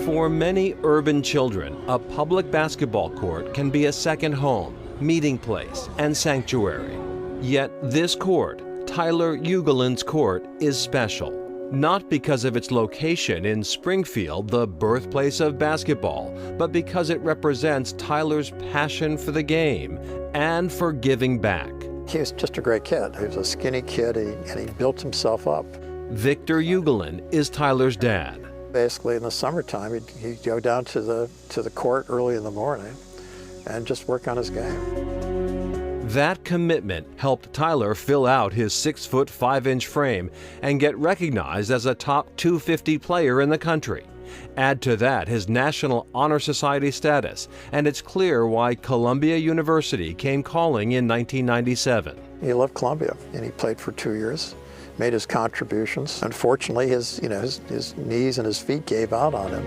For many urban children, a public basketball court can be a second home, meeting place, and sanctuary. Yet this court, Tyler Ugolyn's court, is special. Not because of its location in Springfield, the birthplace of basketball, but because it represents Tyler's passion for the game and for giving back. He was just a great kid. He was a skinny kid, and he built himself up. Victor Ugolyn is Tyler's dad. Basically, in the summertime, he'd go down to the court early in the morning and just work on his game. That commitment helped Tyler fill out his 6-foot 5-inch frame and get recognized as a top 250 player in the country. Add to that his National Honor Society status, and it's clear why Columbia University came calling in 1997. He loved Columbia, and he played for 2 years, made his contributions. Unfortunately, his knees and his feet gave out on him.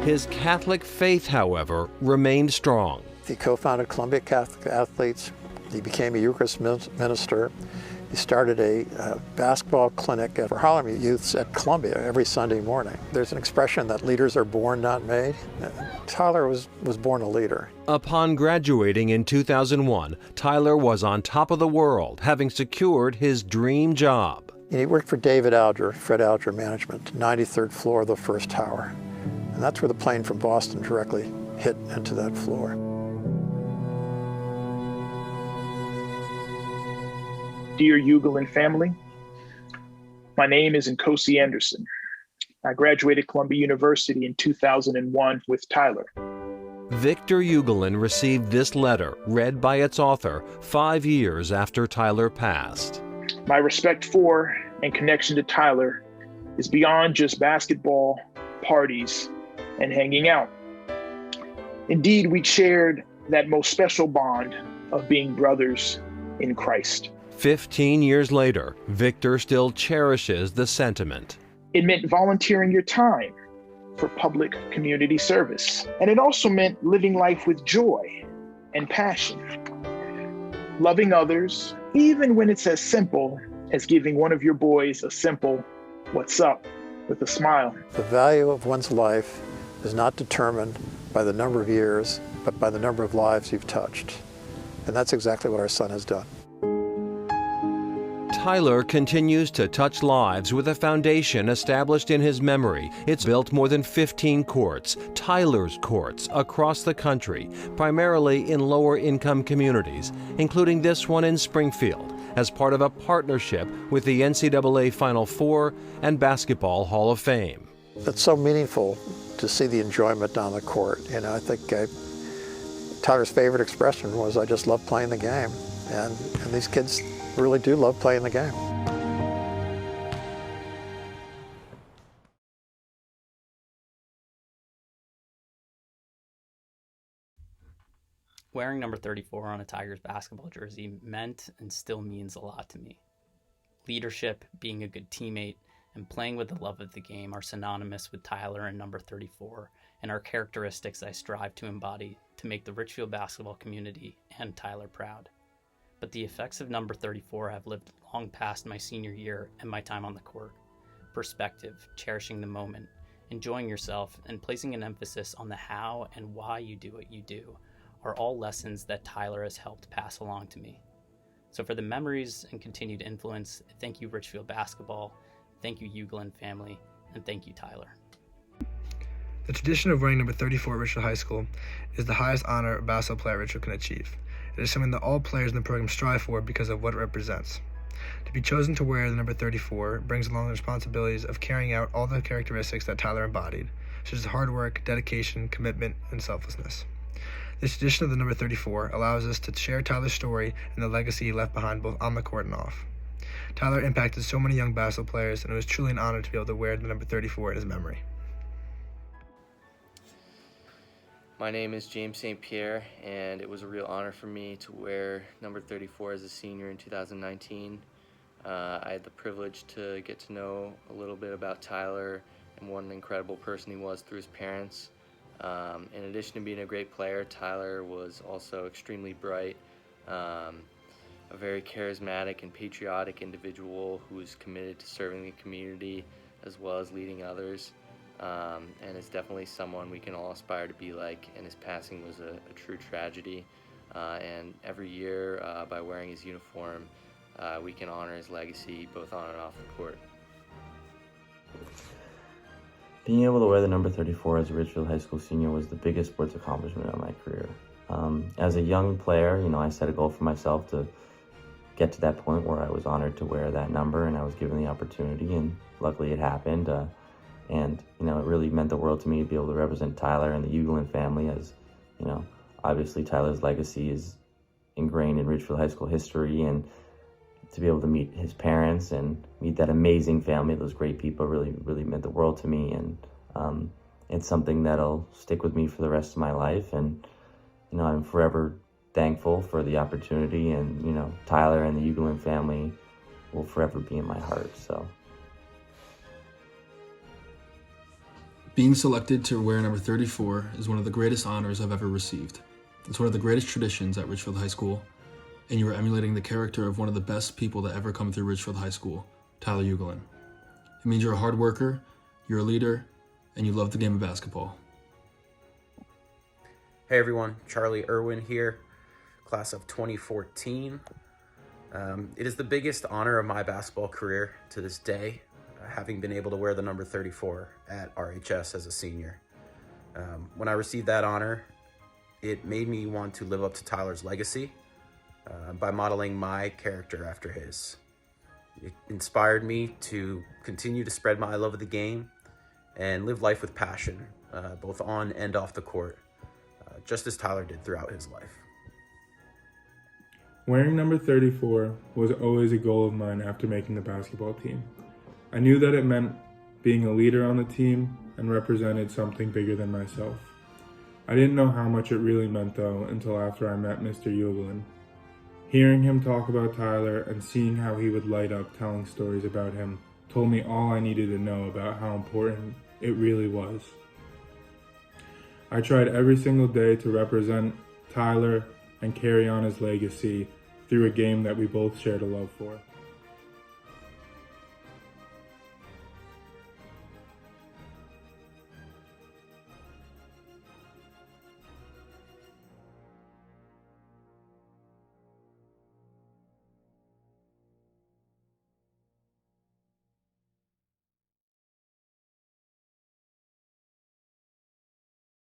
His Catholic faith, however, remained strong. He co-founded Columbia Catholic Athletes. He became a Eucharist minister. He started a basketball clinic for Harlem youths at Columbia every Sunday morning. There's an expression that leaders are born, not made. Tyler was born a leader. Upon graduating in 2001, Tyler was on top of the world, having secured his dream job. He worked for David Alger, Fred Alger Management, 93rd floor of the first tower. And that's where the plane from Boston directly hit into that floor. Dear Ugolyn family, my name is Nkosi Anderson. I graduated Columbia University in 2001 with Tyler. Victor Ugolyn received this letter, read by its author, 5 years after Tyler passed. My respect for and connection to Tyler is beyond just basketball, parties, and hanging out. Indeed, we shared that most special bond of being brothers in Christ. 15 years later, Victor still cherishes the sentiment. It meant volunteering your time for public community service. And it also meant living life with joy and passion. Loving others, even when it's as simple as giving one of your boys a simple, "What's up?" with a smile. The value of one's life is not determined by the number of years, but by the number of lives you've touched. And that's exactly what our son has done. Tyler continues to touch lives with a foundation established in his memory. It's built more than 15 courts, Tyler's courts, across the country, primarily in lower-income communities, including this one in Springfield, as part of a partnership with the NCAA Final Four and Basketball Hall of Fame. It's so meaningful to see the enjoyment down the court. You know, I think Tyler's favorite expression was, "I just love playing the game." And these kids really do love playing the game. Wearing number 34 on a Tigers basketball jersey meant and still means a lot to me. Leadership, being a good teammate, and playing with the love of the game are synonymous with Tyler and number 34, and are characteristics I strive to embody to make the Richfield basketball community and Tyler proud. But the effects of number 34 have lived long past my senior year and my time on the court. Perspective, cherishing the moment, enjoying yourself, and placing an emphasis on the how and why you do what you do are all lessons that Tyler has helped pass along to me. So for the memories and continued influence, thank you Richfield basketball, thank you Ugolyn family, and thank you Tyler. The tradition of wearing number 34 at Richfield High School is the highest honor a basketball player at Richfield can achieve. It is something that all players in the program strive for because of what it represents. To be chosen to wear the number 34 brings along the responsibilities of carrying out all the characteristics that Tyler embodied, such as hard work, dedication, commitment, and selflessness. This tradition of the number 34 allows us to share Tyler's story and the legacy he left behind both on the court and off. Tyler impacted so many young basketball players, and it was truly an honor to be able to wear the number 34 in his memory. My name is James St. Pierre, and it was a real honor for me to wear number 34 as a senior in 2019. I had the privilege to get to know a little bit about Tyler and what an incredible person he was through his parents. In addition to being a great player, Tyler was also extremely bright, a very charismatic and patriotic individual who was committed to serving the community as well as leading others. and is definitely someone we can all aspire to be like, and his passing was a true tragedy. And every year, by wearing his uniform, we can honor his legacy both on and off the court. Being able to wear the number 34 as a Richfield High School senior was the biggest sports accomplishment of my career. As a young player, I set a goal for myself to get to that point where I was honored to wear that number, and I was given the opportunity, and luckily it happened. And it really meant the world to me to be able to represent Tyler and the Ugolyn family, as obviously Tyler's legacy is ingrained in Richfield High School history, and to be able to meet his parents and meet that amazing family, those great people, really meant the world to me. And it's something that'll stick with me for the rest of my life. And I'm forever thankful for the opportunity, and Tyler and the Ugolyn family will forever be in my heart. So being selected to wear number 34 is one of the greatest honors I've ever received. It's one of the greatest traditions at Richfield High School, and you are emulating the character of one of the best people that ever come through Richfield High School, Tyler Ugolyn. It means you're a hard worker, you're a leader, and you love the game of basketball. Hey everyone, Charlie Irwin here, class of 2014. It is the biggest honor of my basketball career to this day, having been able to wear the number 34 at RHS as a senior. When I received that honor, it made me want to live up to Tyler's legacy by modeling my character after his. It inspired me to continue to spread my love of the game and live life with passion, both on and off the court, just as Tyler did throughout his life. Wearing number 34 was always a goal of mine after making the basketball team. I knew that it meant being a leader on the team and represented something bigger than myself. I didn't know how much it really meant though until after I met Mr. Ugolyn. Hearing him talk about Tyler and seeing how he would light up telling stories about him told me all I needed to know about how important it really was. I tried every single day to represent Tyler and carry on his legacy through a game that we both shared a love for.